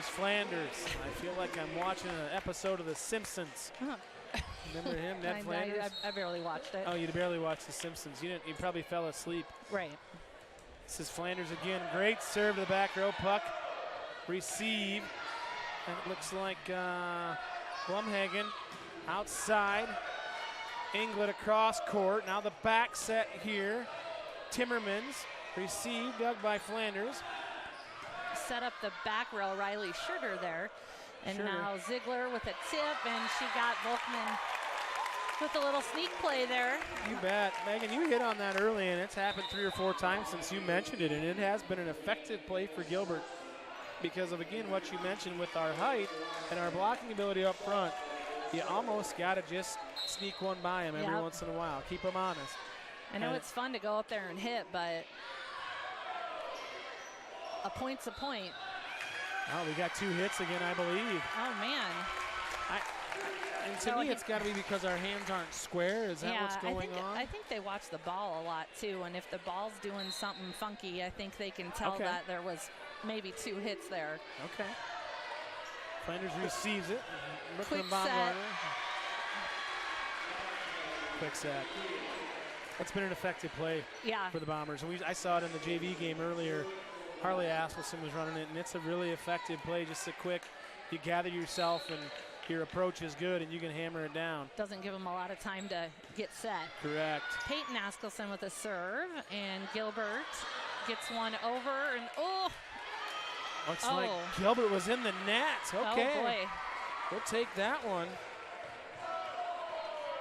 Flanders. I feel like I'm watching an episode of The Simpsons. Remember him, Ned Flanders? I barely watched it. Oh, you barely watched The Simpsons. You didn't. You probably fell asleep. Right. This is Flanders again. Great serve to the back row. Puck receive. And it looks like Blumhagen outside. Inglet across court. Now the back set here. Timmermans received, dug by Flanders. Set up the back row, Riley Schurter there. And Schurter. now Ziegler with a tip, and she got Volkman with a little sneak play there. You bet. Megan, you hit on that early, and it's happened 3 or 4 times since you mentioned it, and it has been an effective play for Gilbert because of, again, what you mentioned with our height and our blocking ability up front. You almost got to just sneak one by him every once in a while. Keep him honest. I know it's fun to go up there and hit, but a point's a point. Oh, we got 2 hits again, I believe. Oh, man. And to me, it's got to be because our hands aren't square. Is that what's going on? I think they watch the ball a lot, too. And if the ball's doing something funky, I think they can tell that there was maybe 2 hits there. Okay. Flanders receives it. Quick set. Quick set. That's been an effective play for the Bombers. And I saw it in the JV game earlier. Harley Askelson was running it, and it's a really effective play. Just a quick, you gather yourself, and your approach is good, and you can hammer it down. Doesn't give them a lot of time to get set. Correct. Peyton Askelson with a serve, and Gilbert gets one over, and looks like Gilbert was in the net. Okay. Oh, boy. We'll take that one.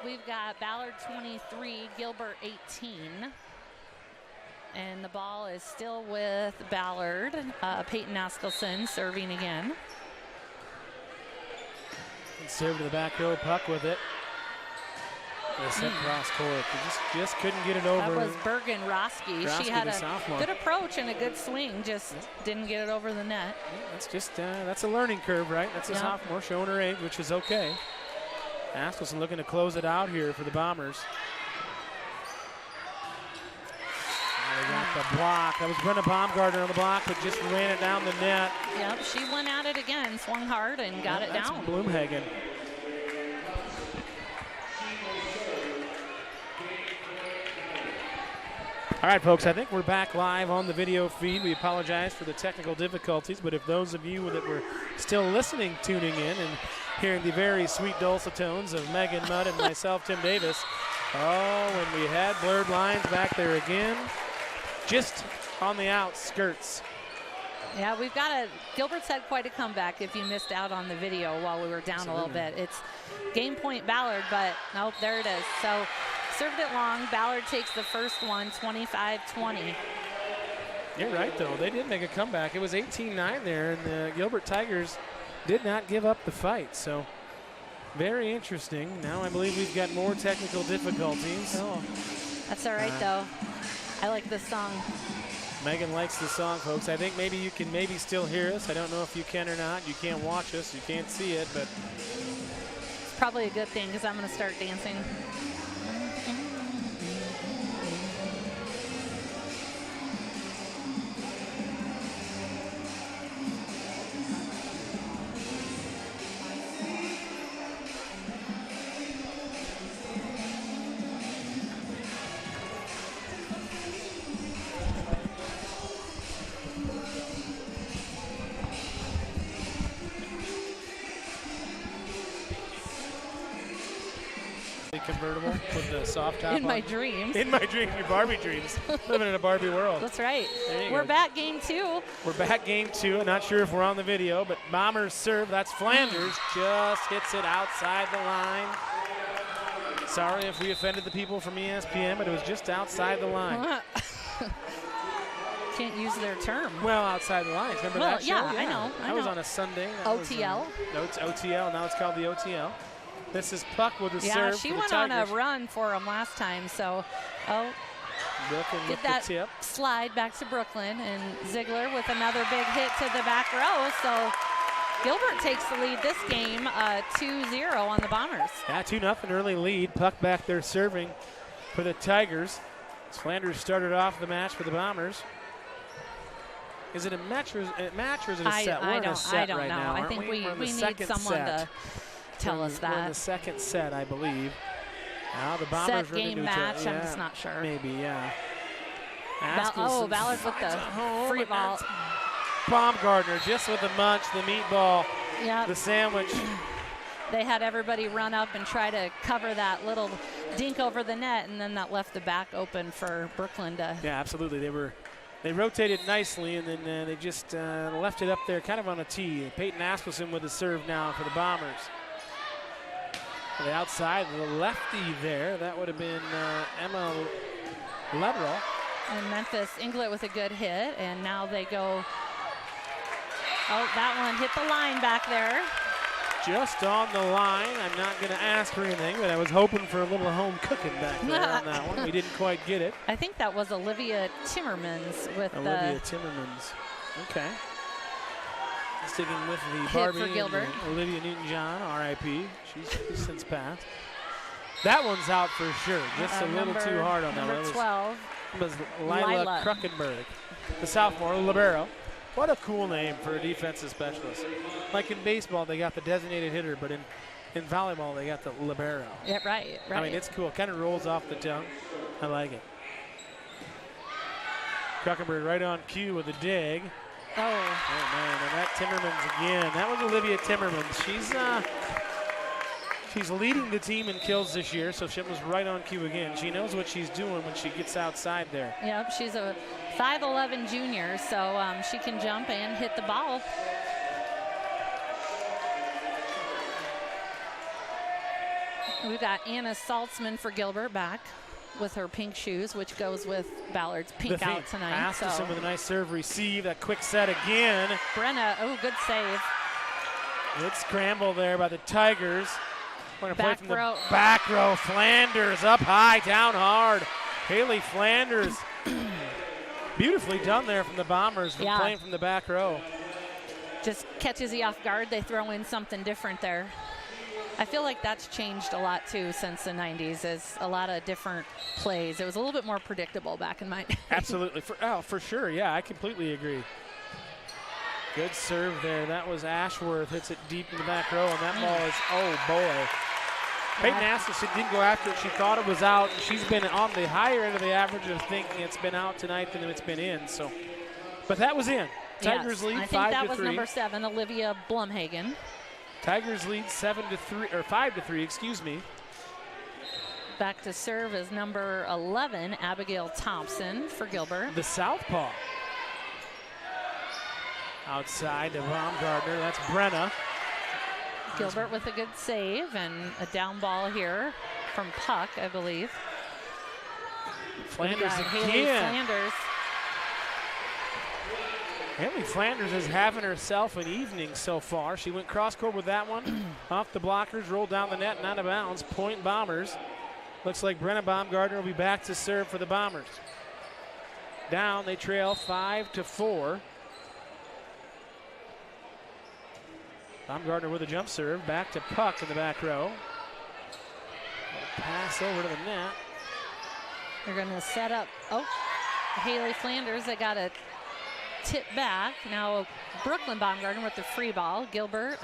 We've got Ballard 23, Gilbert 18. And the ball is still with Ballard. Peyton Askelson serving again. And serve to the back row, Puck with it. Cross court. Just couldn't get it over. That was Bergen Roski. She had a good approach and a good swing, just didn't get it over the net. Yeah, that's just that's a learning curve, right? That's a sophomore showing her age, which is okay. Askelson looking to close it out here for the Bombers. They got the block. That was Brenna Baumgartner on the block, but just ran it down the net. Yep, she went at it again, swung hard, and got it down. That's Blumhagen. All right, folks, I think we're back live on the video feed. We apologize for the technical difficulties, but if those of you that were still listening, tuning in, and hearing the very sweet dulcet tones of Megan Mudd and myself, Tim Davis, when we had blurred lines back there again, just on the outskirts. Yeah, Gilbert's had quite a comeback if you missed out on the video while we were down a little bit. It's game point Ballard, but nope, there it is. So served it long. Ballard takes the first one, 25-20. You're right, though. They did make a comeback. It was 18-9 there, and the Gilbert Tigers did not give up the fight. So very interesting. Now I believe we've got more technical difficulties. Oh, that's all right, though. I like this song. Megan likes the song, folks. I think maybe you can still hear us. I don't know if you can or not. You can't watch us. You can't see it, but it's probably a good thing because I'm going to start dancing. Convertible with the soft top in my dreams. In my dreams, your Barbie dreams. Living in a Barbie world. That's right. We're back game 2. We're back game 2. I'm not sure if we're on the video, but Bombers serve. That's Flanders. Just hits it outside the line. Sorry if we offended the people from ESPN, but it was just outside the line. Can't use their term. Well, outside the lines. Remember that show? Yeah, I know. That was on a Sunday. OTL. It's OTL. Now it's called the OTL. This is Puck with the serve. Yeah, she went on a run for him last time, so get that tip. Slide back to Brooklyn, and Ziegler with another big hit to the back row. So Gilbert takes the lead this game, 2-0 on the Bombers. Yeah, 2-0 early lead. Puck back there serving for the Tigers. Flanders started off the match for the Bombers. Is it a match or is it a set? We're in a set right now. I think we need someone to tell us that. We're in the second set, I believe. Now the Bombers set game match. I'm just not sure. Maybe, yeah. Ballard with the free ball. Baumgartner just with the munch, the meatball, the sandwich. They had everybody run up and try to cover that little dink over the net, and then that left the back open for Brooklyn to. Yeah, absolutely. They rotated nicely, and then they just left it up there kind of on a tee. Peyton Askelson with the serve now for the Bombers. On the outside, the lefty there, that would have been Emma Letterall. And Memphis Inglet with a good hit, and now they go. Oh, that one hit the line back there. Just on the line. I'm not going to ask for anything, but I was hoping for a little home cooking back there on that one. We didn't quite get it. I think that was Olivia Timmermans with Olivia Timmermans. Okay. Sticking with the hit Barbie for Gilbert. Olivia Newton-John, R.I.P. She's since passed. That one's out for sure. Just a little too hard on that one. Number 12. It was Lila Kruckenberg, the sophomore libero. What a cool name for a defensive specialist. Like in baseball, they got the designated hitter, but in volleyball, they got the libero. Yeah, right. I mean, it's cool. Kind of rolls off the tongue. I like it. Kruckenberg right on cue with a dig. Oh, man, and that Timmermans again. That was Olivia Timmermans. She's leading the team in kills this year, so she was right on cue again. She knows what she's doing when she gets outside there. Yep, she's a 5'11" junior, so she can jump and hit the ball. We've got Anna Saltzman for Gilbert back with her pink shoes, which goes with Ballard's pink out tonight. Askelson with a nice serve receive, that quick set again. Brenna, good save. Good scramble there by the Tigers. We're going to play from row. the back row. Flanders up high, down hard. Haley Flanders. Beautifully done there from the Bombers, playing from the back row. Just catches you off guard. They throw in something different there. I feel like that's changed a lot, too, since the 90s. Is a lot of different plays. It was a little bit more predictable back in my day. Absolutely. For sure. Yeah, I completely agree. Good serve there. That was Ashworth. Hits it deep in the back row, and that ball is, oh, boy. Peyton Askelson didn't go after it. She thought it was out. She's been on the higher end of the average of thinking it's been out tonight than it's been in. So, but that was in. Tigers lead 5-3. I think that was number 7, Olivia Blumhagen. Tigers lead 5-3. Excuse me. Back to serve is number 11, Abigail Thompson for Gilbert. The southpaw. Outside to Baumgartner. That's Brenna. Gilbert with a good save and a down ball here from Puck, I believe. Flanders again. Haley Flanders. Haley Flanders is having herself an evening so far. She went cross-court with that one. Off the blockers, rolled down the net and out of bounds. Point Bombers. Looks like Brenna Baumgartner will be back to serve for the Bombers. Down, they trail 5-4. Baumgartner with a jump serve, back to Puck in the back row. Pass over to the net. They're going to set up, Haley Flanders, they got a tip back. Now Brooklyn Baumgartner with the free ball. Gilbert,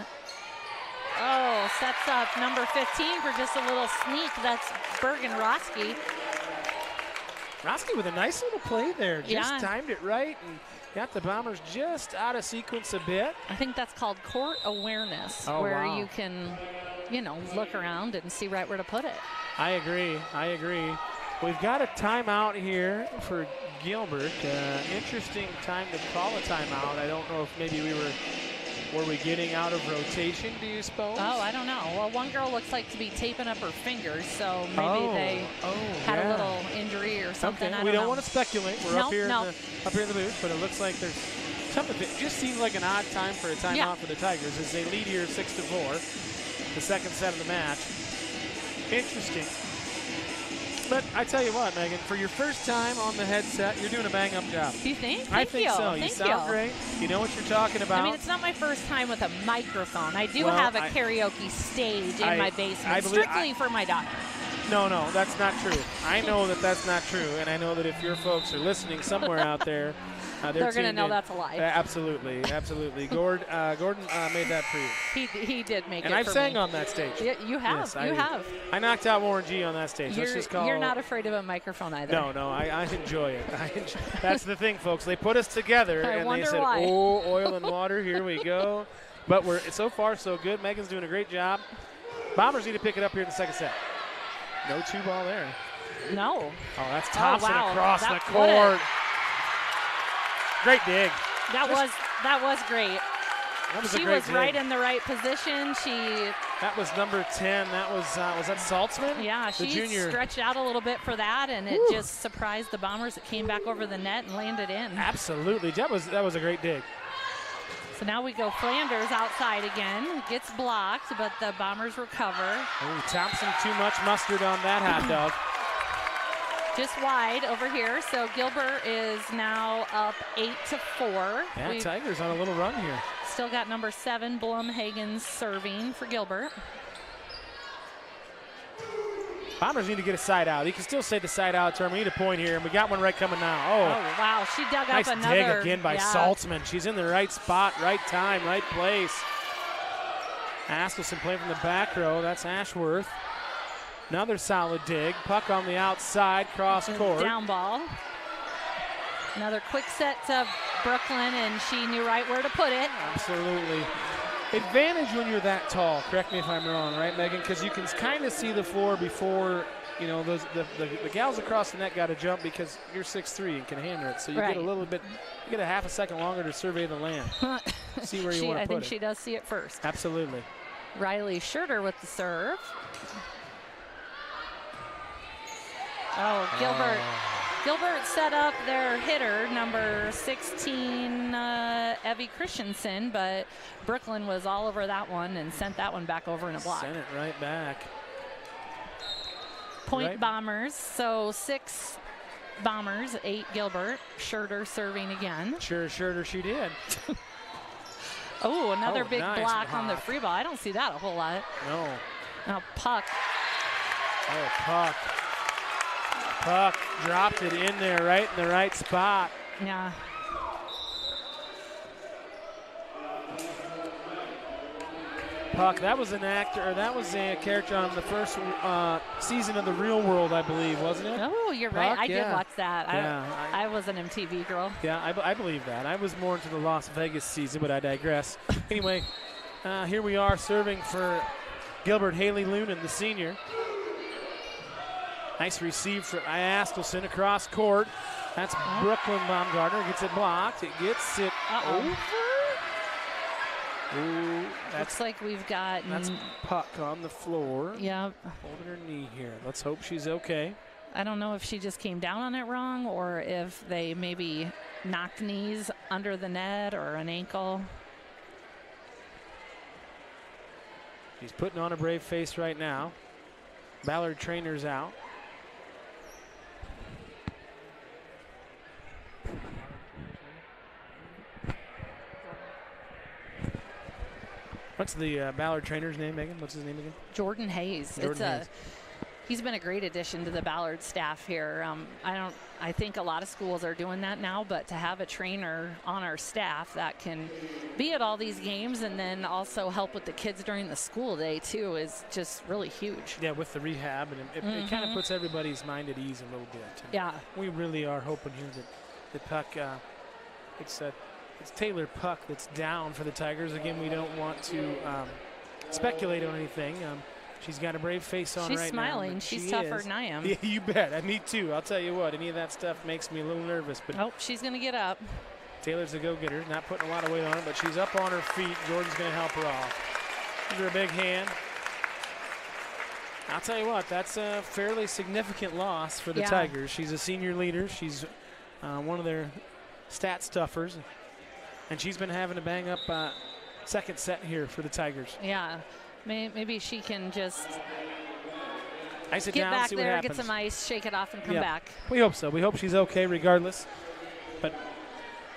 sets up number 15 for just a little sneak. That's Bergen Roski. Roski with a nice little play there. Just timed it right and got the Bombers just out of sequence a bit. I think that's called court awareness, where you can, look around and see right where to put it. I agree. We've got a timeout here for Gilbert. Interesting time to call a timeout. I don't know if maybe were we getting out of rotation, do you suppose? Oh, I don't know. Well, one girl looks like to be taping up her fingers, so maybe they had a little injury or something. Okay. We don't want to speculate. We're up here in the booth, but it looks like there's something. It just seems like an odd time for a timeout for the Tigers as they lead here 6-4, the second set of the match. Interesting. But I tell you what, Megan, for your first time on the headset, you're doing a bang-up job. You think? I think so. You sound great. You know what you're talking about. I mean, it's not my first time with a microphone. I do have a karaoke stage in my basement, strictly for my daughter. No, that's not true. I know that that's not true, and I know that if your folks are listening somewhere out there, they're going to know in. that's a lie. Absolutely. Gordon made that for you. He did make and it I've for sang me. on that stage. Yeah, you have. Yes, you have. I knocked out Warren G on that stage. You're not afraid of a microphone either. No, I enjoy it. That's the thing, folks. They put us together, and they said, why. oh, oil and water, here we go. But so far so good. Megan's doing a great job. Bombers need to pick it up here in the second set. No 2-ball there. No. Oh, that's Thompson across the What court. Great dig. That was great. She was right in the right position. That was number 10. That was that Saltzman? Yeah, she stretched out a little bit for that, and it just surprised the Bombers. It came back over the net and landed in. Absolutely. That was a great dig. So now we go Flanders outside again. Gets blocked, but the Bombers recover. Oh, Thompson too much mustard on that hot dog. Just wide over here. So Gilbert is now up 8-4. Yeah, Tigers on a little run here. Still got number 7, Blumhagen, serving for Gilbert. Bombers need to get a side out. You can still say the side out term. We need a point here, and we got one right coming now. Oh, wow. She dug nice up another. Nice dig again by Saltzman. She's in the right spot, right time, right place. Askelson playing from the back row. That's Ashworth. Another solid dig. Puck on the outside, cross court. Down ball. Another quick set to Brooklyn, and she knew right where to put it. Absolutely. Advantage when you're that tall. Correct me if I'm wrong, right, Megan? Because you can kind of see the floor before, the gals across the net got to jump because you're 6'3" and can handle it. So you get a little bit, you get a half a second longer to survey the land. See where you want to put it. I think she does see it first. Absolutely. Riley Schurter with the serve. Oh, Gilbert. Gilbert set up their hitter, number 16, Evie Christensen, but Brooklyn was all over that one and sent that one back over in a block. Sent it right back. Point Bombers, so 6 Bombers, 8 Gilbert. Schurter serving again. Schurter she did. Another big nice block on the free ball. I don't see that a whole lot. No. Now Puck. Oh, Puck. Puck dropped it in there, right in the right spot. Yeah. Puck, that was an actor, or that was a character on the first season of The Real World, I believe, wasn't it? Oh, you're right. I did watch that. Yeah, I was an MTV girl. Yeah, I believe that. I was more into the Las Vegas season, but I digress. Anyway, here we are serving for Gilbert Haley Lunan, the senior. Nice receive for Askelson across court. That's Brooklyn Baumgartner. Gets it blocked. It gets it over. Ooh, looks like we've got. That's Puck on the floor. Yep. Holding her knee here. Let's hope she's okay. I don't know if she just came down on it wrong or if they maybe knocked knees under the net or an ankle. She's putting on a brave face right now. Ballard trainer's out. What's the Ballard trainer's name, Megan? What's his name again? Jordan Hayes. He's been a great addition to the Ballard staff here. I think a lot of schools are doing that now, but to have a trainer on our staff that can be at all these games and then also help with the kids during the school day too is just really huge. Yeah, with the rehab, and it kind of puts everybody's mind at ease a little bit. And yeah. We really are hoping here that Puck, it's Taylor Puck that's down for the Tigers. Again, we don't want to speculate on anything. She's got a brave face on right now. She's smiling. She's tougher than I am. Yeah, you bet. Me too. I'll tell you what, any of that stuff makes me a little nervous. But she's going to get up. Taylor's a go-getter. Not putting a lot of weight on her, but she's up on her feet. Jordan's going to help her off. Give her a big hand. I'll tell you what, that's a fairly significant loss for the Tigers. She's a senior leader. She's one of their stat stuffers. And she's been having a bang-up second set here for the Tigers. Yeah. Maybe she can just ice it get down, back see there, what happens. get some ice, shake it off, and come back. We hope so. We hope she's okay regardless. But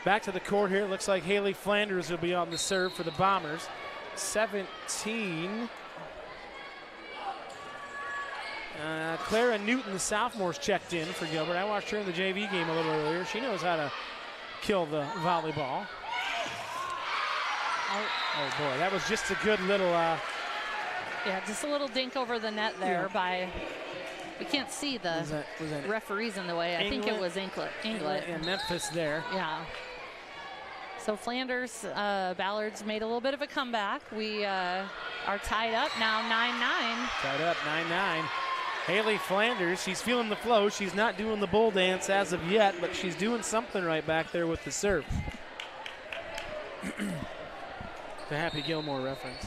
back to the court here. It looks like Haley Flanders will be on the serve for the Bombers. 17. Clara Newton, the sophomore's checked in for Gilbert. I watched her in the JV game a little earlier. She knows how to kill the volleyball. Oh boy, that was just a good little. Yeah, just a little dink over the net there by. We can't see the was that referees in the way. I think it was Inglet. And Memphis there. Yeah. So Flanders, Ballard's made a little bit of a comeback. We are tied up now, 9-9. Tied up, 9-9. Haley Flanders, she's feeling the flow. She's not doing the bull dance as of yet, but she's doing something right back there with the serve. The Happy Gilmore reference.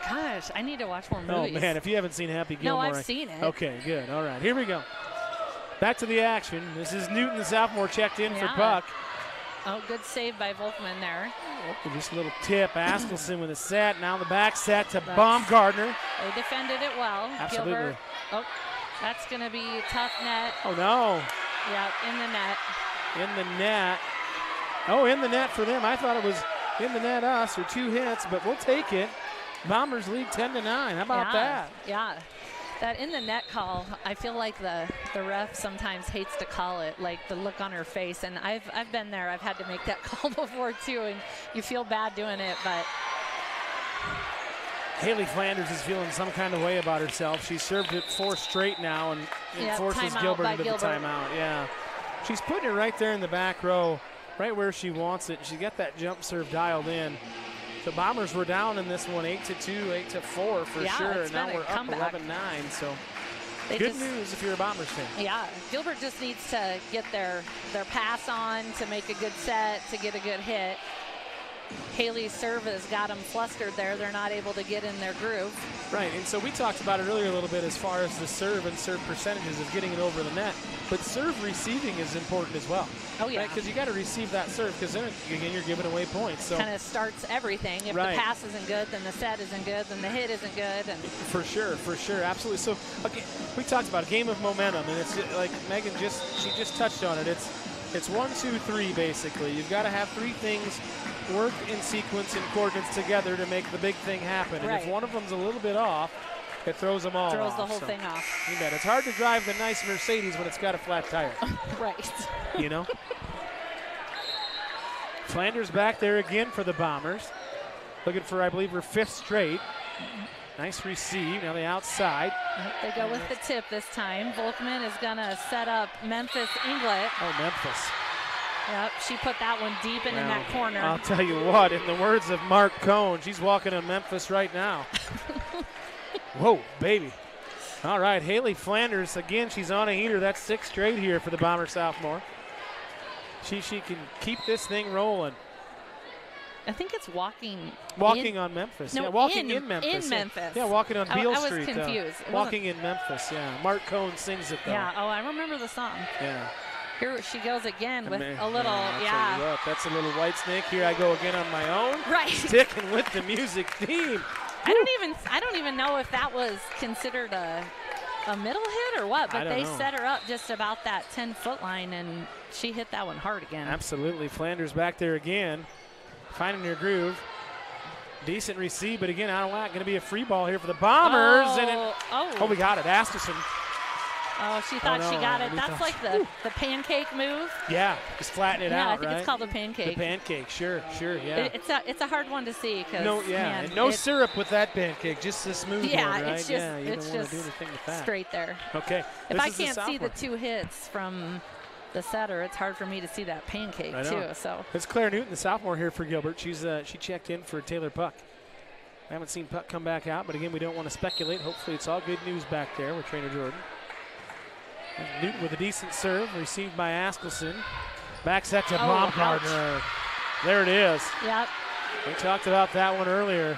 Gosh, I need to watch more movies. Oh, man, if you haven't seen Happy Gilmore. No, I've seen it. Okay, good. All right, here we go. Back to the action. This is Newton, the sophomore, checked in for puck. Oh, good save by Volkman there. Oh, just a little tip. Askelson with a set. Now the back set to Baumgartner. They defended it well. Absolutely. Gilbert. Oh, that's going to be a tough net. Oh, no. Yeah, in the net. In the net. Oh, in the net for them. I thought it was in the net us or 2 hits, but we'll take it. Bombers lead 10-9. How about that? Yeah. That in the net call, I feel like the ref sometimes hates to call it, like the look on her face. And I've been there. I've had to make that call before too, and you feel bad doing it, but. Haley Flanders is feeling some kind of way about herself. She served it 4 straight now and forces Gilbert into the timeout. Yeah. She's putting it right there in the back row, right where she wants it. She got that jump serve dialed in. The Bombers were down in this one 8-2, 8-4 for sure. Now we're up 11-9. So good news if you're a Bombers fan. Yeah, Gilbert just needs to get their pass on to make a good set, to get a good hit. Haley's serve has got them flustered there. They're not able to get in their groove. Right, and so we talked about it earlier a little bit as far as the serve and serve percentages of getting it over the net. But serve receiving is important as well. Oh, yeah. Because you got to receive that serve, because then, again, you're giving away points. So kind of starts everything. If the pass isn't good, then the set isn't good, then the hit isn't good. And for sure, absolutely. So, okay, we talked about a game of momentum, and it's like Megan she just touched on it. It's 1, 2, 3, basically. You've got to have 3 things work in sequence and coordinates together to make the big thing happen. And if one of them's a little bit off, it throws them all off. Throws the whole thing off. You bet. It's hard to drive the nice Mercedes when it's got a flat tire. Right. You know? Flanders back there again for the Bombers. Looking for, I believe, her 5th straight. Nice receive. Now the outside. They go with the tip this time. Volkman is going to set up Memphis Inglet. Oh, Memphis. Yep, she put that one deep in that corner. I'll tell you what, in the words of Mark Cohn, she's walking on Memphis right now. Whoa, baby. All right, Haley Flanders, again, she's on a heater. That's 6 straight here for the Bomber sophomore. She can keep this thing rolling. I think it's walking on Memphis. No, yeah, walking in Memphis. In Memphis. Yeah, walking on Beale Street. I was confused. Walking in Memphis, yeah. Mark Cohn sings it, though. Yeah, I remember the song. Yeah. Here she goes again with a little, That's a little White Snake. Here I go again on my own. Right. Sticking with the music theme. I don't even know if that was considered a middle hit or what, but they set her up just about that 10-foot line, and she hit that one hard again. Absolutely. Flanders back there again, finding her groove. Decent receive, but again, out of whack. Going to be a free ball here for the Bombers. We got it. Askelson. Oh, she thought she got it. That's like the pancake move. Yeah, just flatten it out, I think it's called the pancake. The pancake, sure, yeah. It's a hard one to see because and no syrup with that pancake, just the smooth one, right? It's just, you don't it's want just to do anything with that. Straight there. Okay. If I can't see the 2 hits from the setter, it's hard for me to see that pancake too. So it's Claire Newton, the sophomore here for Gilbert. She checked in for Taylor Puck. I haven't seen Puck come back out, but again, we don't want to speculate. Hopefully, it's all good news back there with trainer Jordan. And Newton with a decent serve, received by Askelson. Back set to Baumgartner. There it is. Yep. We talked about that one earlier.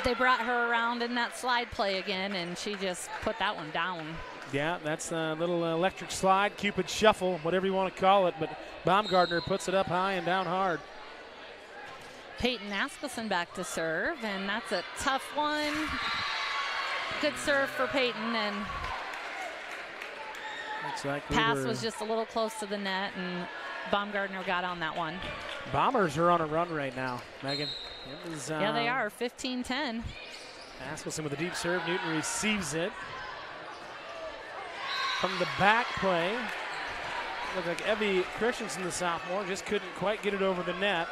They brought her around in that slide play again, and she just put that one down. Yeah, that's a little electric slide, Cupid shuffle, whatever you want to call it, but Baumgartner puts it up high and down hard. Peyton Askelson back to serve, and that's a tough one. Good serve for Peyton, and pass was just a little close to the net, and Baumgartner got on that one. Bombers are on a run right now, Megan. Yeah, they are, 15-10. Askelson with a deep serve. Newton receives it. From the back play, looked like Evie Christensen, the sophomore, just couldn't quite get it over the net.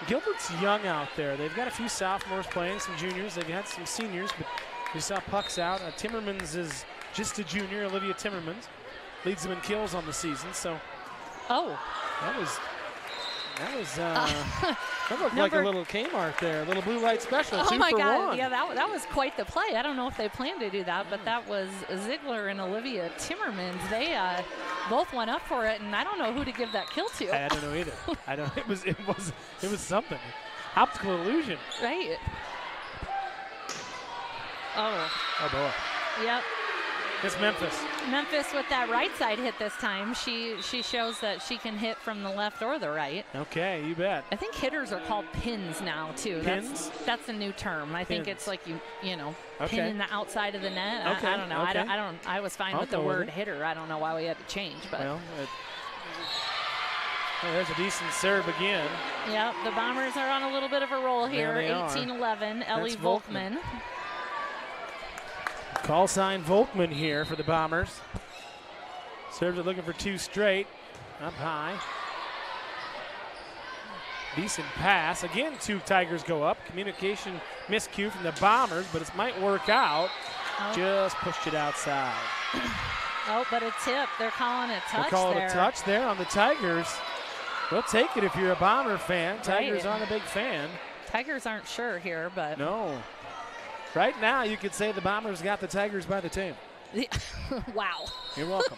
Gilbert's young out there. They've got a few sophomores playing, some juniors. They've had some seniors, but we saw pucks out. Timmermans is just a junior. Olivia Timmermans leads them in kills on the season. So, that looked like a little Kmart there, a little blue light special. Oh 2 my for God! 1. Yeah, that was quite the play. I don't know if they planned to do that, but that was Ziegler and Olivia Timmermans. They both went up for it, and I don't know who to give that kill to. I don't know either. I don't. It was something. Optical illusion. Right. Oh. Oh boy. Yep. It's Memphis. Memphis with that right side hit this time. She shows that she can hit from the left or the right. Okay, you bet. I think hitters are called pins now too. Pins? That's a new term. I think it's like you know, okay. Pin in the outside of the net. Okay. I don't know. Okay. I was fine with the word hitter. I don't know why we had to change, but well, there's a decent serve again. Yep, the Bombers are on a little bit of a roll here. There they 18-11, Ellie Volkman. Call sign Volkman here for the Bombers. Serves it looking for 2 straight. Up high. Decent pass. Again, 2 Tigers go up. Communication miscue from the Bombers, but it might work out. Oh. Just pushed it outside. Oh, but a tip. They're calling it touch. They're calling a touch there on the Tigers. We'll take it if you're a Bomber fan. Tigers aren't a big fan. Tigers aren't sure here, but. No. Right now, you could say the Bombers got the Tigers by the tail. Wow. You're welcome.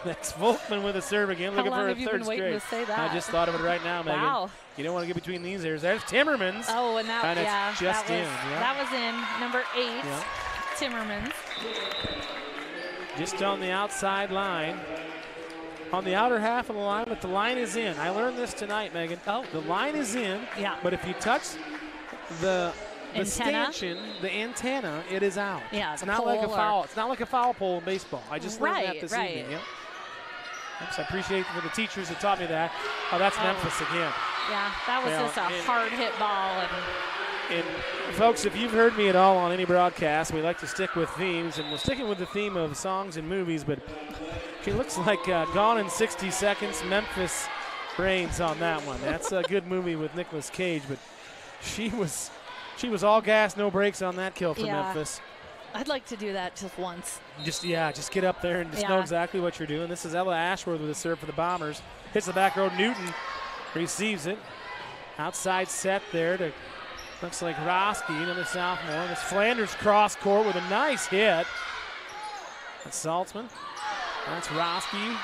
That's Volkman with a serve again, looking for a third straight. To say that? I just thought of it right now, Megan. Wow. You don't want to get between these ears. There's Timmermans. Oh, and that, just in. That was in. Number 8, Timmermans. Just on the outside line. On the outer half of the line, but the line is in. I learned this tonight, Megan. Oh. The line is in, but if you touch the antenna? stanchion, the antenna, it is out. Yeah, it's not like a foul. It's not like a foul pole in baseball. I just learned that this evening. Yep. I appreciate for the teachers that taught me that. Oh, that's Memphis again. Yeah, that was just a hard hit ball. And folks, if you've heard me at all on any broadcast, we like to stick with themes, and we're sticking with the theme of songs and movies, but it looks like Gone in 60 Seconds, Memphis reigns on that one. That's a good movie with Nicolas Cage, but she was all gas, no brakes on that kill for Memphis. I'd like to do that just once. Just get up there and just know exactly what you're doing. This is Ella Ashworth with a serve for the Bombers. Hits the back row. Newton receives it. Outside set there to, looks like Roski, another sophomore. This Flanders cross court with a nice hit. That's Saltzman. That's Roski.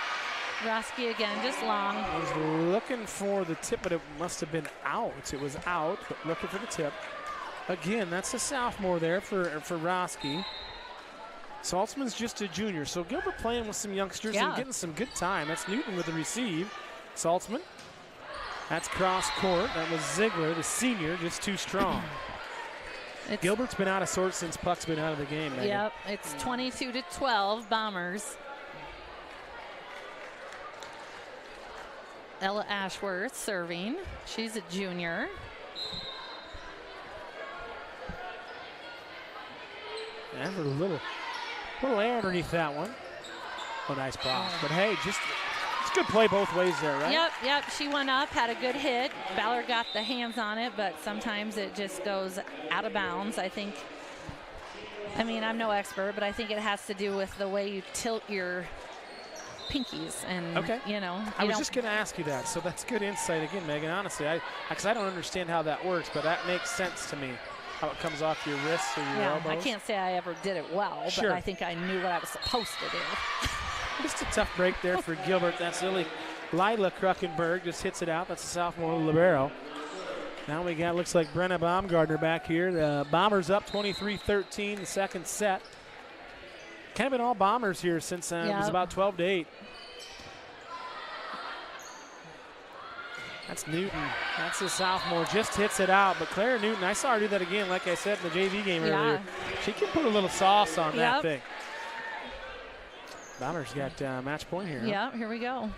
Roski again, just long. Was looking for the tip, but it must have been out. It was out, but looking for the tip. Again, that's a sophomore there for Roski. Saltzman's just a junior. So Gilbert playing with some youngsters and getting some good time. That's Newton with the receive. Saltzman. That's cross court. That was Ziegler, the senior, just too strong. Gilbert's been out of sorts since puck's been out of the game, Megan. Yep, it's 22-12, Bombers. Ella Ashworth serving. She's a junior. And a little air underneath that one. Oh, nice block. But hey, it's good play both ways there, right? Yep. She went up, had a good hit. Ballard got the hands on it, but sometimes it just goes out of bounds. I mean, I'm no expert, but I think it has to do with the way you tilt your pinkies, and I was just going to ask you that, so that's good insight again, Megan. Honestly, because I don't understand how that works, but that makes sense to me. How it comes off your wrists or your elbows. I can't say I ever did it well, but I think I knew what I was supposed to do. Just a tough break there for Gilbert. That's Lila Kruckenberg just hits it out. That's a sophomore libero. Now we got, looks like Brenna Baumgartner back here. The Bombers up 23-13 the second set. Kind of been all Bombers here since it was about 12-8. That's Newton. That's a sophomore. Just hits it out. But Claire Newton, I saw her do that again, like I said in the JV game earlier. She can put a little sauce on that thing. Bombers got match point here. Yeah, here we go.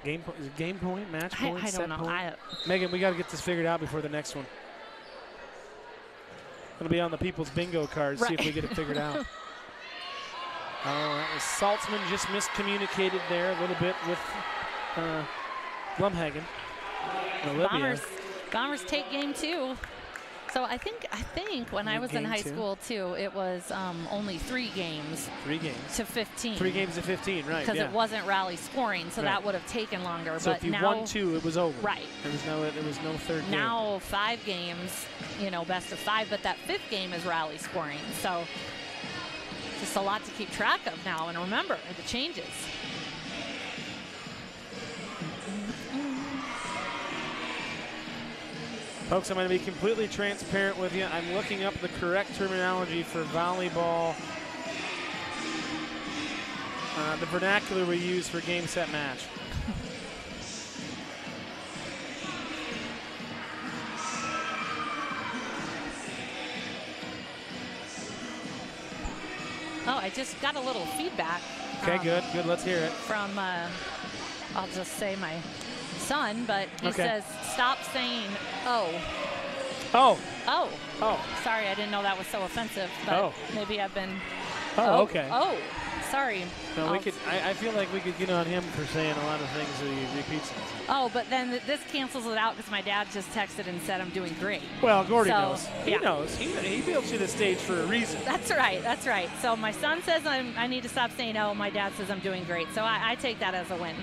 Game point, match point, I don't know. Megan, we got to get this figured out before the next one. It'll be on the people's bingo cards. See if we get it figured out. Oh, that was Saltzman just miscommunicated there a little bit with Blumhagen. Bombers take game 2. So I think when I was in high school too, it was only 3 games. 3 games. To 15. 3 games to 15, right? Because it wasn't rally scoring, so that would have taken longer. So but if you now, won 2, it was over. Right. There was no third game. Now 5 games, best of 5, but that 5th game is rally scoring. So just a lot to keep track of now, and remember the changes. Folks, I'm going to be completely transparent with you. I'm looking up the correct terminology for volleyball. The vernacular we use for game, set, match. Oh, I just got a little feedback. Okay, good. Let's hear it. From, I'll just say my son, but he says, stop saying, oh. Oh. Oh. Oh. Sorry, I didn't know that was so offensive, but maybe I've been. Oh, okay. Oh, sorry. No, we could. I feel like we could get on him for saying a lot of things that he repeats. Oh, but then this cancels it out because my dad just texted and said I'm doing great. Well, Gordy knows. He knows. He built you the stage for a reason. That's right. That's right. So my son says I need to stop saying oh. My dad says I'm doing great. So I take that as a win.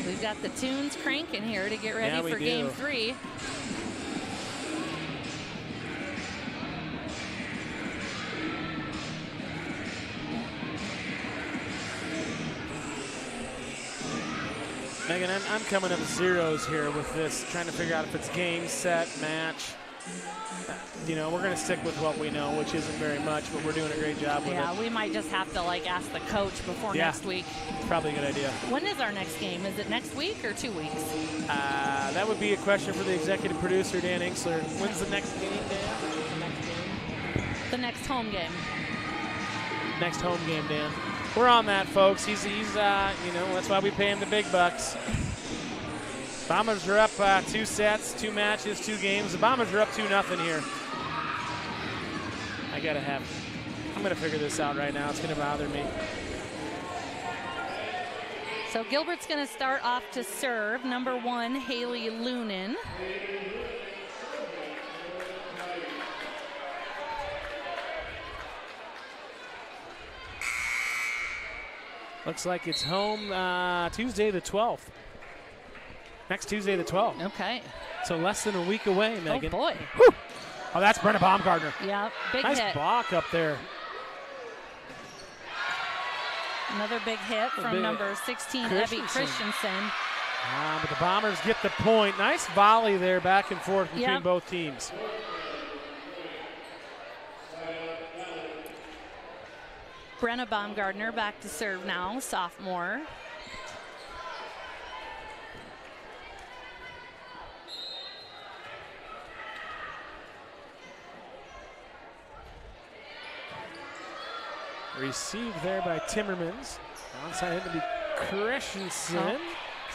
We've got the tunes cranking here to get ready for game 3. Megan, I'm coming up zeros here with this, trying to figure out if it's game, set, match. We're going to stick with what we know, which isn't very much, but we're doing a great job with it. Yeah, we might just have to ask the coach before next week. Probably a good idea. When is our next game? Is it next week or 2 weeks? That would be a question for the executive producer, Dan Inksler. When's the next game, Dan? The next home game. Next home game, Dan. We're on that, folks. He's that's why we pay him the big bucks. Bombers are up 2 sets, 2 matches, 2 games. The Bombers are up 2-0 here. I'm going to figure this out right now. It's going to bother me. So Gilbert's going to start off to serve. Number 1, Haley Lunan. Looks like it's home Tuesday the 12th. Next Tuesday the 12th. Okay. So less than a week away, Megan. Oh, boy. Whew. Oh, that's Brenna Baumgartner. Yeah, big nice hit. block up there. Another big hit from number 16, Evie Christensen. But the Bombers get the point. Nice volley there back and forth between both teams. Brenna Baumgartner back to serve now, sophomore. Received there by Timmermans. Onside hit to be Christensen. Oh.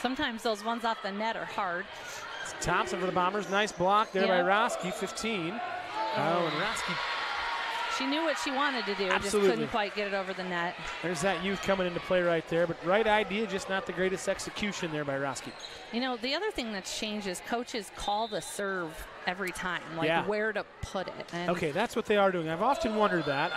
Sometimes those ones off the net are hard. It's Thompson for the Bombers. Nice block there by Roski, 15. And Roski. She knew what she wanted to do, just couldn't quite get it over the net. There's that youth coming into play right there, but right idea, just not the greatest execution there by Roski. The other thing that's changed is coaches call the serve every time, where to put it. And okay, that's what they are doing. I've often wondered that.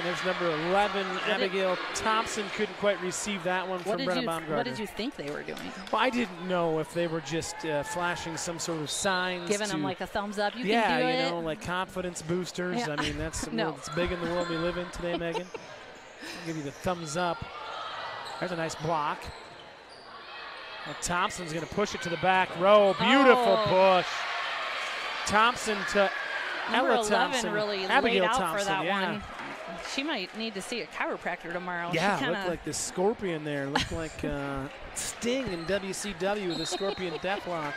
There's number 11, Abigail Thompson, couldn't quite receive that one from Brenna Baumgartner. What did you think they were doing? Well, I didn't know if they were just flashing some sort of signs. Giving them a thumbs up, you can do it. like confidence boosters. Yeah. I mean, that's it's big in the world we live in today, Megan. I'll give you the thumbs up. There's a nice block. Well, Thompson's going to push it to the back row. Beautiful push. Thompson to Number Ella 11 Thompson. really Abigail laid out Thompson, for that one. She might need to see a chiropractor tomorrow. Yeah, looked like the scorpion there. Looked like Sting in WCW with the scorpion deathlock.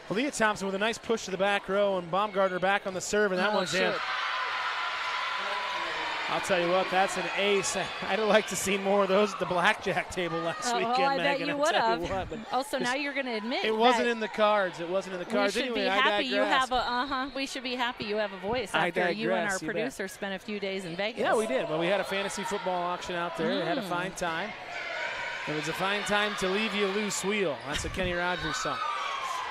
But Leah Thompson with a nice push to the back row, and Baumgartner back on the serve, and that one's in. I'll tell you what, that's an ace. I'd have liked to see more of those at the blackjack table last weekend, I Megan. bet you would have. So now you're going to admit it wasn't in the cards. It wasn't in the cards. We should anyway, be happy I you have we should be happy you have a voice after you and our producer spent a few days in Vegas. Yeah, we did. Well, we had a fantasy football auction out there. We had a fine time. It was a fine time to leave you a loose wheel. That's a Kenny Rogers song.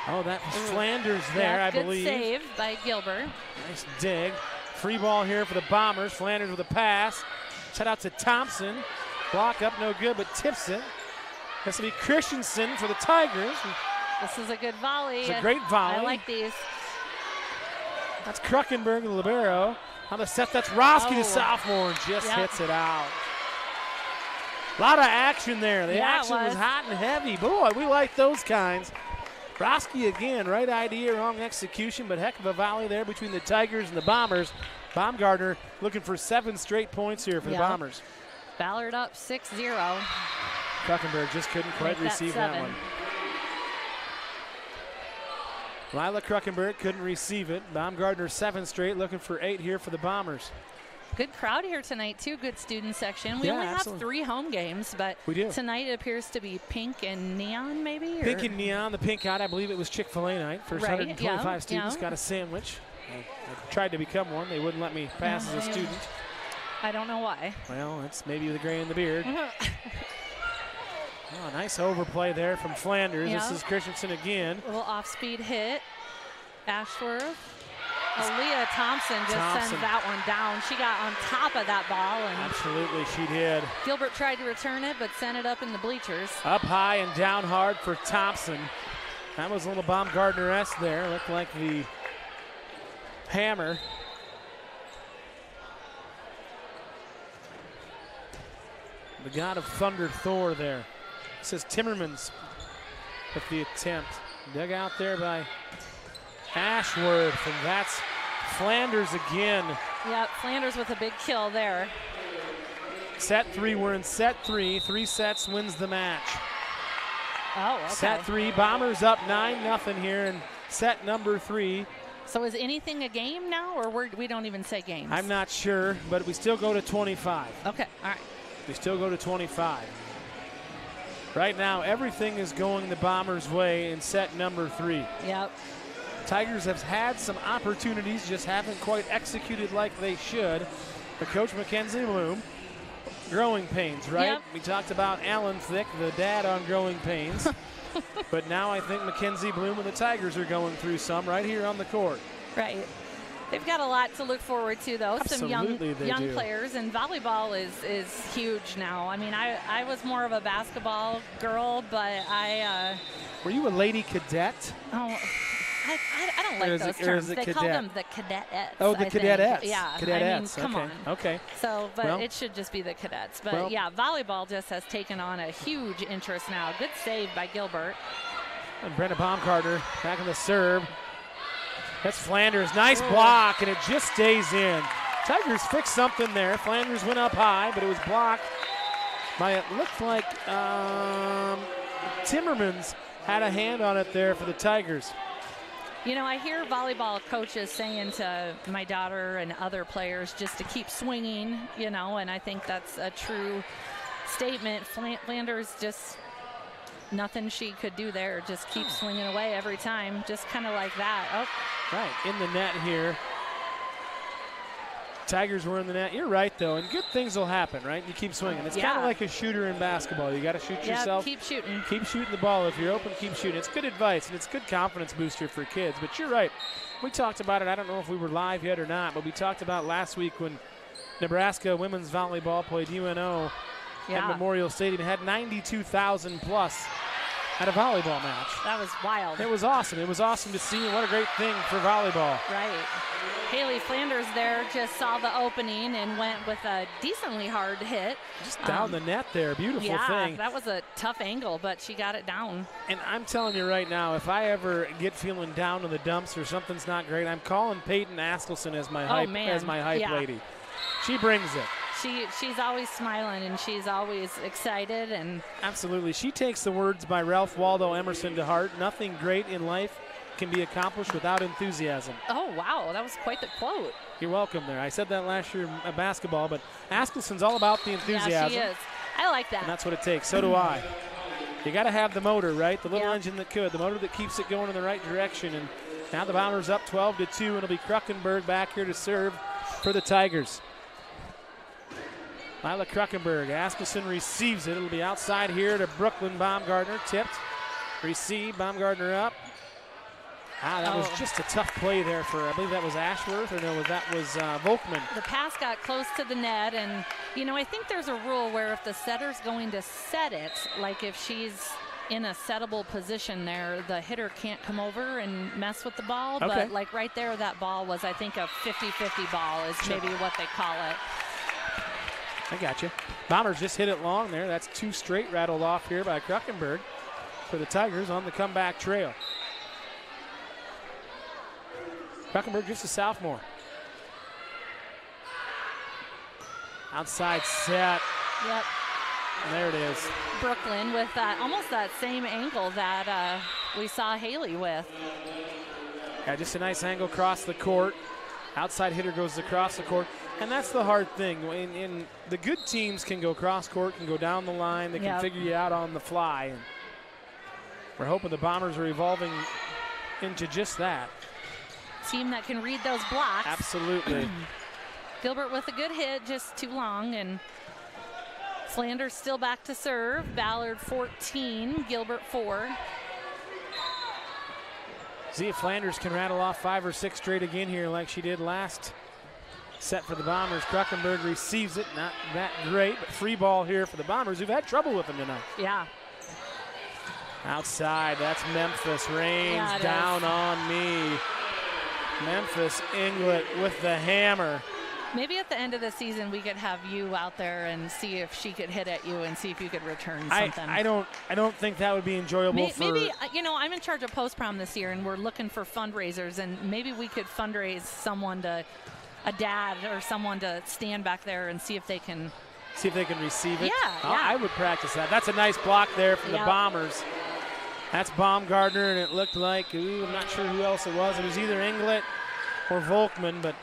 Oh, that was Flanders there, I believe. Good save by Gilbert. Nice dig. Free ball here for the Bombers. Flanders with a pass. Shout out to Thompson. Block up, no good, but tips it. This will be Christensen for the Tigers. This is a good volley. It's a great volley. I like these. That's Kruckenberg, the libero. On the set, that's Roski, the sophomore, and just hits it out. A lot of action there. The action was hot and heavy. Boy, we like those kinds. Roski again, right idea, wrong execution, but heck of a volley there between the Tigers and the Bombers. Baumgartner looking for 7 straight points here for the Bombers. Ballard up 6-0. Kruckenberg just couldn't quite receive that one. Lila Kruckenberg couldn't receive it. Baumgartner 7 straight, looking for 8 here for the Bombers. Good crowd here tonight, too. Good student section. We only have 3 home games, but tonight it appears to be pink and neon, maybe? Pink and neon. The pink out, I believe it was Chick-fil-A night. First 125 students got a sandwich. I tried to become one. They wouldn't let me pass as a student. I don't know why. Well, that's maybe the gray in the beard. Nice overplay there from Flanders. This is Christensen again. A little off-speed hit. Ashworth. Aaliyah Thompson just sends that one down. She got on top of that ball. And absolutely, she did. Gilbert tried to return it, but sent it up in the bleachers. Up high and down hard for Thompson. That was a little Baumgartner-esque there. Looked like the hammer. The god of thunder, Thor there. This is Timmermans with the attempt. Dug out there by Ashworth, and that's Flanders again. Yep, Flanders with a big kill there. Set 3, we're in set 3. 3 sets wins the match. Oh, okay. Set 3, Bombers up 9-0 here in set number 3. So is anything a game now, or we don't even say games? I'm not sure, but we still go to 25. Okay, all right. We still go to 25. Right now, everything is going the Bombers' way in set number 3. Yep. Tigers have had some opportunities, just haven't quite executed like they should. But Coach Mackenzie Bloom, growing pains, right? Yep. We talked about Alan Thicke, the dad on growing pains. But now I think Mackenzie Bloom and the Tigers are going through some right here on the court. Right. They've got a lot to look forward to, though. Absolutely, some young players, and volleyball is huge now. I mean, I was more of a basketball girl, but Were you a lady cadet? Oh, I don't like those terms. They call them the cadettes. Oh, the cadettes. Yeah, cadettes. I mean, come on. Okay. So, but it should just be the cadets. But yeah, volleyball just has taken on a huge interest now. Good save by Gilbert. And Brenda Baumgartner back in the serve. That's Flanders. Nice block, and it just stays in. Tigers fixed something there. Flanders went up high, but it was blocked by, it looked like Timmermans had a hand on it there for the Tigers. You know, I hear volleyball coaches saying to my daughter and other players just to keep swinging, you know, and I think that's a true statement. Flanders just, nothing she could do there. Just keep swinging away every time, just kind of like that. Oh, right, in the net here. Tigers were in the net. You're right, though, and good things will happen, right? You keep swinging. It's kind of like a shooter in basketball. You got to shoot yourself. Keep shooting. Keep shooting the ball. If you're open, keep shooting. It's good advice, and it's good confidence booster for kids. But you're right. We talked about it. I don't know if we were live yet or not, but we talked about last week when Nebraska women's volleyball played UNO at Memorial Stadium. It had 92,000 plus at a volleyball match. That was wild. It was awesome. It was awesome to see. What a great thing for volleyball. Right. Haley Flanders there just saw the opening and went with a decently hard hit. Just down the net there. Beautiful thing. Yeah, that was a tough angle, but she got it down. And I'm telling you right now, if I ever get feeling down in the dumps or something's not great, I'm calling Peyton Askelson as my hype, lady. She brings it. She's always smiling and she's always excited. And absolutely. She takes the words by Ralph Waldo Emerson to heart. Nothing great in life can be accomplished without enthusiasm. Oh, wow, that was quite the quote. You're welcome there. I said that last year in basketball, but Askelson's all about the enthusiasm. Yeah, she is. I like that. And that's what it takes. So do I. You got to have the motor, right? The little engine that could, the motor that keeps it going in the right direction. And now the Bombers up 12-2, and it'll be Kruckenberg back here to serve for the Tigers. Lila Kruckenberg, Askelson receives it. It'll be outside here to Brooklyn Baumgartner, tipped. Receive, Baumgartner up. That was just a tough play there for, I believe that was Ashworth, or no, that was Volkman. The pass got close to the net, and, you know, I think there's a rule where if the setter's going to set it, like if she's in a settable position there, the hitter can't come over and mess with the ball. Okay. But, like, right there, that ball was, I think, a 50-50 ball is maybe what they call it. I got you. Bombers just hit it long there. That's 2 straight rattled off here by Kruckenberg for the Tigers on the comeback trail. Kruckenberg just a sophomore. Outside set. Yep. And there it is. Brooklyn with that, almost that same angle that we saw Haley with. Yeah, just a nice angle across the court. Outside hitter goes across the court. And that's the hard thing. In the good teams can go cross court, can go down the line. They can figure you out on the fly. And we're hoping the Bombers are evolving into just that. Team that can read those blocks. Absolutely. Gilbert with a good hit, just too long, and Flanders still back to serve. Ballard 14, Gilbert 4. See if Flanders can rattle off 5 or 6 straight again here like she did last set for the Bombers. Kruckenberg receives it, not that great, but free ball here for the Bombers, who've had trouble with them tonight. Yeah. Outside, that's Memphis. Rains down on me. Memphis Inglet with the hammer. Maybe at the end of the season we could have you out there and see if she could hit at you and see if you could return something. I don't think that would be enjoyable. Maybe you know, I'm in charge of post prom this year and we're looking for fundraisers, and maybe we could fundraise someone to, a dad or someone to stand back there and see if they can receive it. Yeah, I would practice that. That's a nice block there from the Bombers. That's Baumgartner, and it looked like, I'm not sure who else it was. It was either Inglet or Volkman, but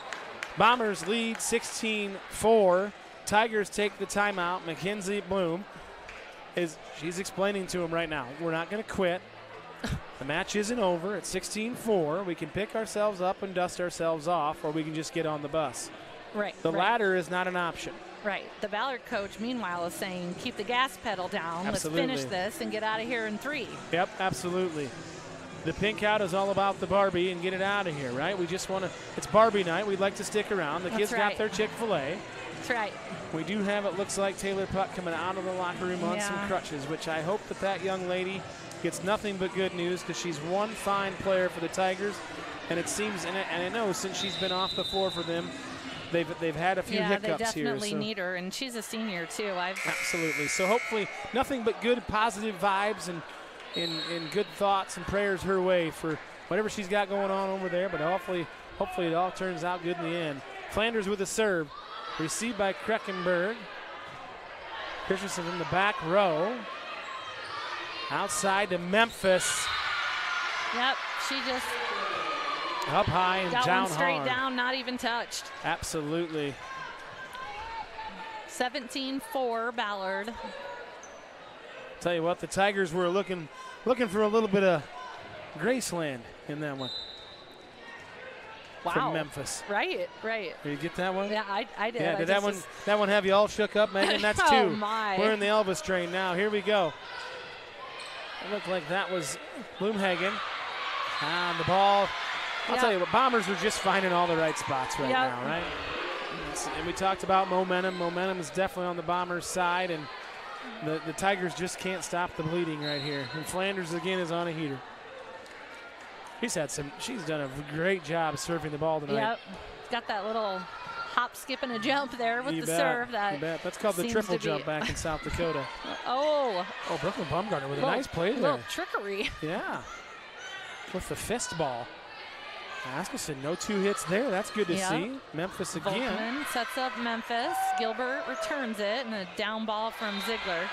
Bombers lead 16-4. Tigers take the timeout. Mackenzie Bloom she's explaining to him right now, we're not going to quit. The match isn't over. It's 16-4. We can pick ourselves up and dust ourselves off, or we can just get on the bus. Right. The latter is not an option. Right. The Ballard coach, meanwhile, is saying, keep the gas pedal down. Absolutely. Let's finish this and get out of here in 3. Yep, absolutely. The pink out is all about the Barbie and get it out of here, right? We just want to, it's Barbie night. We'd like to stick around. The kids got their Chick-fil-A. That's right. We do have, it looks like, Taylor Puck coming out of the locker room on some crutches, which I hope that young lady gets nothing but good news, because she's one fine player for the Tigers. And it seems, and I know since she's been off the floor for them, they've had a few hiccups here. Yeah, they definitely need her, and she's a senior too. Absolutely. So hopefully nothing but good positive vibes and good thoughts and prayers her way for whatever she's got going on over there, but hopefully it all turns out good in the end. Flanders with a serve, received by Kruckenberg. Christensen in the back row. Outside to Memphis. Yep, she just up high and got down one straight hard. Down, not even touched. Absolutely. 17-4 Ballard. Tell you what, the Tigers were looking for a little bit of Graceland in that one. Wow. From Memphis. Right. Did you get that one? Yeah, I did. Yeah, did that one have you all shook up, Megan? That's 2. Oh, my. We're in the Elvis train now. Here we go. It looked like that was Bloomhagen. On the ball. I'll tell you what, Bombers are just finding all the right spots right now, right? And we talked about momentum. Momentum is definitely on the Bombers' side, and the Tigers just can't stop the bleeding right here. And Flanders, again, is on a heater. She's done a great job serving the ball tonight. Yep. Got that little hop, skip, and a jump there with the serve. You bet. That's called the triple jump back in South Dakota. Oh, Brooklyn Baumgartner with a nice play there. Little trickery. Yeah. With the fist ball. Askelson, no 2 hits there. That's good to see. Memphis again. Volkman sets up Memphis. Gilbert returns it, and a down ball from Ziegler.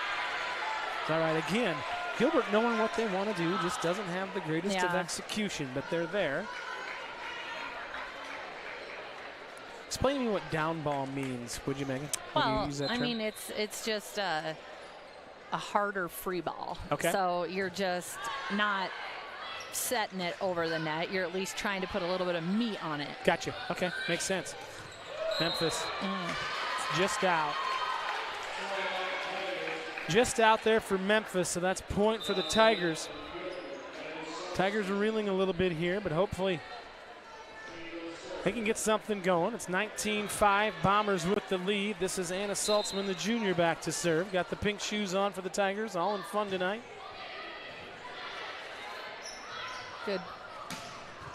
All right, again. Gilbert, knowing what they want to do, just doesn't have the greatest of execution, but they're there. Explain to me what down ball means, would you, Megan? Well, you use that I term? mean, it's just a harder free ball. Okay. So you're just not setting it over the net. You're at least trying to put a little bit of meat on it. Gotcha. Okay, makes sense. Memphis just out. Just out there for Memphis, so that's point for the Tigers. Tigers are reeling a little bit here, but hopefully they can get something going. It's 19-5, Bombers with the lead. This is Anna Saltzman, the junior, back to serve. Got the pink shoes on for the Tigers, all in fun tonight. Good.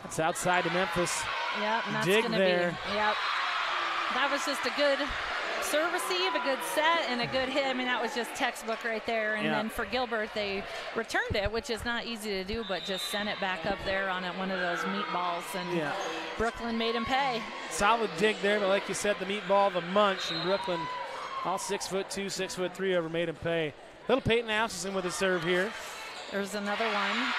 That's outside to Memphis. Yep, and that's Dig gonna there. be, yep. That was just a good serve receive, a good set, and a good hit. I mean, that was just textbook right there. And then for Gilbert, they returned it, which is not easy to do, but just sent it back up there on one of those meatballs, and Brooklyn made him pay. Solid dig there, but like you said, the meatball, the munch, and Brooklyn, all 6'2", 6'3" over, made him pay. Little Peyton Asselson with a serve here. There's another one.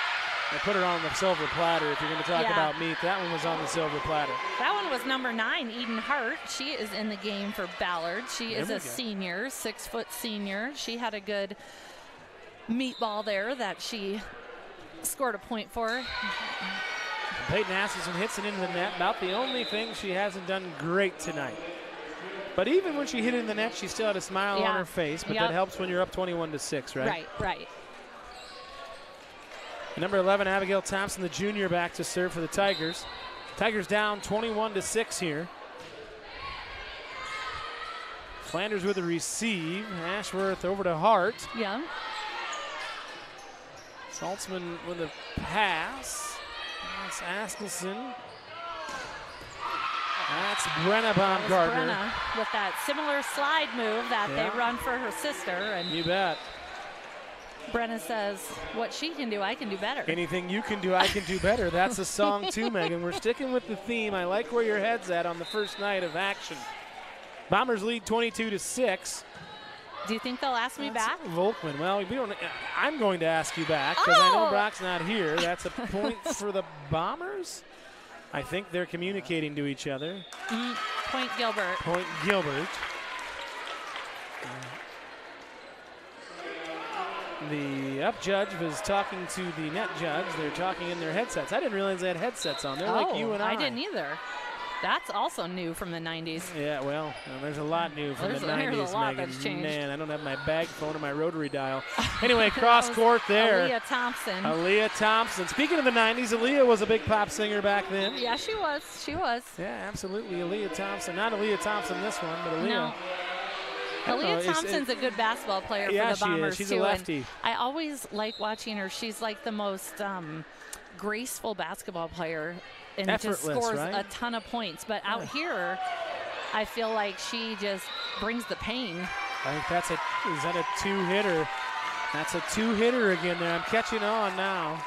They put it on the silver platter. If you're going to talk about meat, that one was on the silver platter. That one was number 9, Eden Hart. She is in the game for Ballard. She is a senior, 6-foot senior. She had a good meatball there that she scored a point for. Peyton Asselson hits it into the net. About the only thing she hasn't done great tonight. But even when she hit it in the net, she still had a smile on her face. But that helps when you're up 21-6, right? Right. Number 11, Abigail Thompson, the junior, back to serve for the Tigers. Tigers down 21-6 here. Flanders with a receive. Ashworth over to Hart. Yeah. Saltzman with a pass. That's Askelson. That's Brenna Baumgartner. Brenna with that similar slide move that they run for her sister. And you bet. Brenna says, what she can do, I can do better. Anything you can do, I can do better. That's a song too, Megan. We're sticking with the theme. I like where your head's at on the first night of action. Bombers lead 22-6. Do you think they'll ask me back? Volkman. Well, we don't. I'm going to ask you back because I know Brock's not here. That's a point for the Bombers. I think they're communicating to each other. Point Gilbert. Point Gilbert. The up judge was talking to the net judge. They're talking in their headsets. I didn't realize they had headsets on. They're like you and I. I didn't either. That's also new from the 90s. Yeah, well, there's a lot new from the 90s, there's a lot Megan. that's changed. Man, I don't have my bag phone or my rotary dial. Anyway, cross court there. Aaliyah Thompson. Speaking of the 90s, Aaliyah was a big pop singer back then. Yeah, she was. Yeah, absolutely. Aaliyah Thompson. Not Aaliyah Thompson this one, but Aaliyah. No. Aaliyah Thompson's a good basketball player for the Bombers, she's too. A lefty. I always like watching her. She's like the most graceful basketball player and just scores a ton of points. But out here, I feel like she just brings the pain. I think is that a two-hitter? That's a two-hitter again there. I'm catching on now.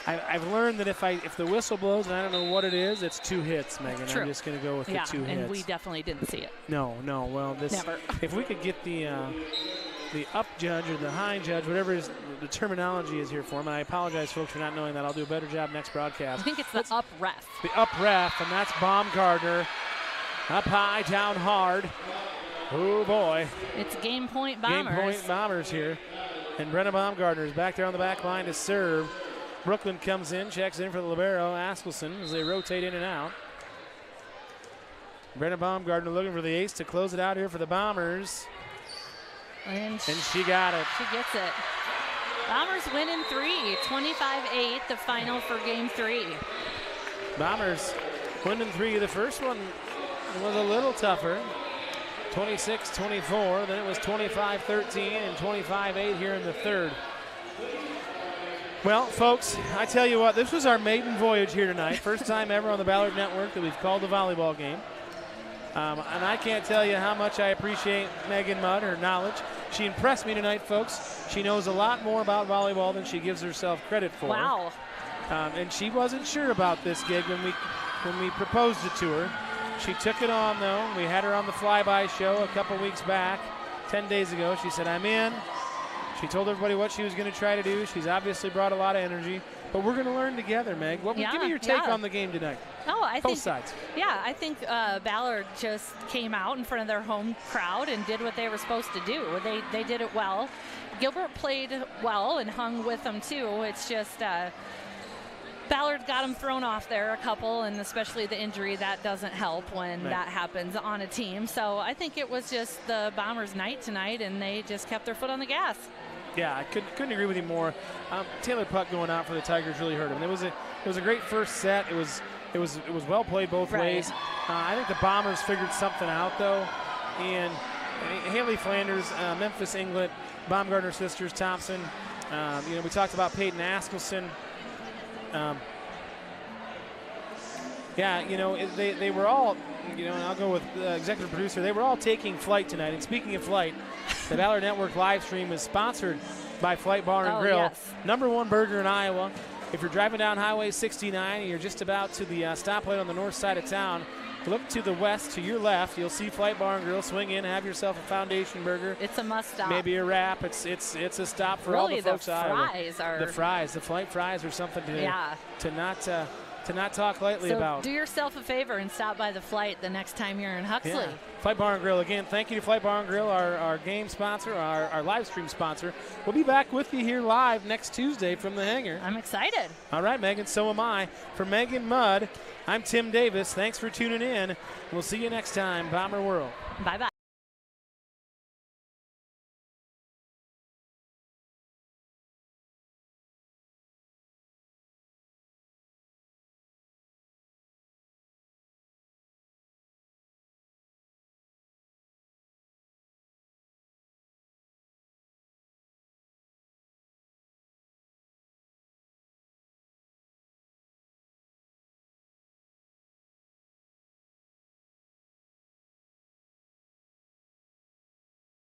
I've learned that if the whistle blows and I don't know what it is, it's 2 hits, Megan. True. I'm just going to go with the 2 hits. And we definitely didn't see it. No. Well, Never. If we could get the up judge or the hind judge, whatever the terminology is here for him, and I apologize, folks, for not knowing that. I'll do a better job next broadcast. I think it's the up ref. The up ref, and that's Baumgartner. Up high, down hard. Oh, boy. It's game point Bombers. Game point Bombers here. And Brenna Baumgartner is back there on the back line to serve. Brooklyn comes in, checks in for the libero, Askelson, as they rotate in and out. Brenna Baumgartner looking for the ace to close it out here for the Bombers. And she got it. She gets it. Bombers win in 3, 25-8, the final for game 3. Bombers win in 3. The first one was a little tougher. 26-24, then it was 25-13 and 25-8 here in the third. Well, folks, I tell you what, this was our maiden voyage here tonight. First time ever on the Ballard Network that we've called a volleyball game. And I can't tell you how much I appreciate Megan Mudd, her knowledge. She impressed me tonight, folks. She knows a lot more about volleyball than she gives herself credit for. Wow. And she wasn't sure about this gig when we proposed it to her. She took it on, though. We had her on the Flyby show a couple weeks back, 10 days ago. She said, I'm in. She told everybody what she was going to try to do. She's obviously brought a lot of energy. But we're going to learn together, Meg. Give me your take on the game tonight. Both sides. Yeah, I think Ballard just came out in front of their home crowd and did what they were supposed to do. They did it well. Gilbert played well and hung with them too. It's just Ballard got them thrown off there a couple, and especially the injury, that doesn't help when that happens on a team. So I think it was just the Bombers' night tonight, and they just kept their foot on the gas. Yeah, I couldn't agree with you more. Taylor Puck going out for the Tigers really hurt him. It was a great first set. It was well played both ways. I think the Bombers figured something out though, and Haley Flanders, Memphis Inglet, Baumgartner sisters, Thompson. We talked about Peyton Askelson. They were all, and I'll go with executive producer, they were all taking flight tonight. And speaking of flight, the Ballard Network live stream is sponsored by Flight Bar and Grill. Yes. #1 burger in Iowa. If you're driving down Highway 69 and you're just about to the stoplight on the north side of town, look to the west, to your left. You'll see Flight Bar and Grill. Swing in, have yourself a foundation burger. It's a must stop. Maybe a wrap. It's a stop for all the folks out there. The flight fries are something to not talk lightly about. Do yourself a favor and stop by the Flight the next time you're in Huxley. Yeah. Flight Bar and Grill, again, thank you to Flight Bar and Grill, our game sponsor, our live stream sponsor. We'll be back with you here live next Tuesday from the hangar. I'm excited. All right, Megan, so am I. For Megan Mudd, I'm Tim Davis. Thanks for tuning in. We'll see you next time, Bomber World. Bye-bye.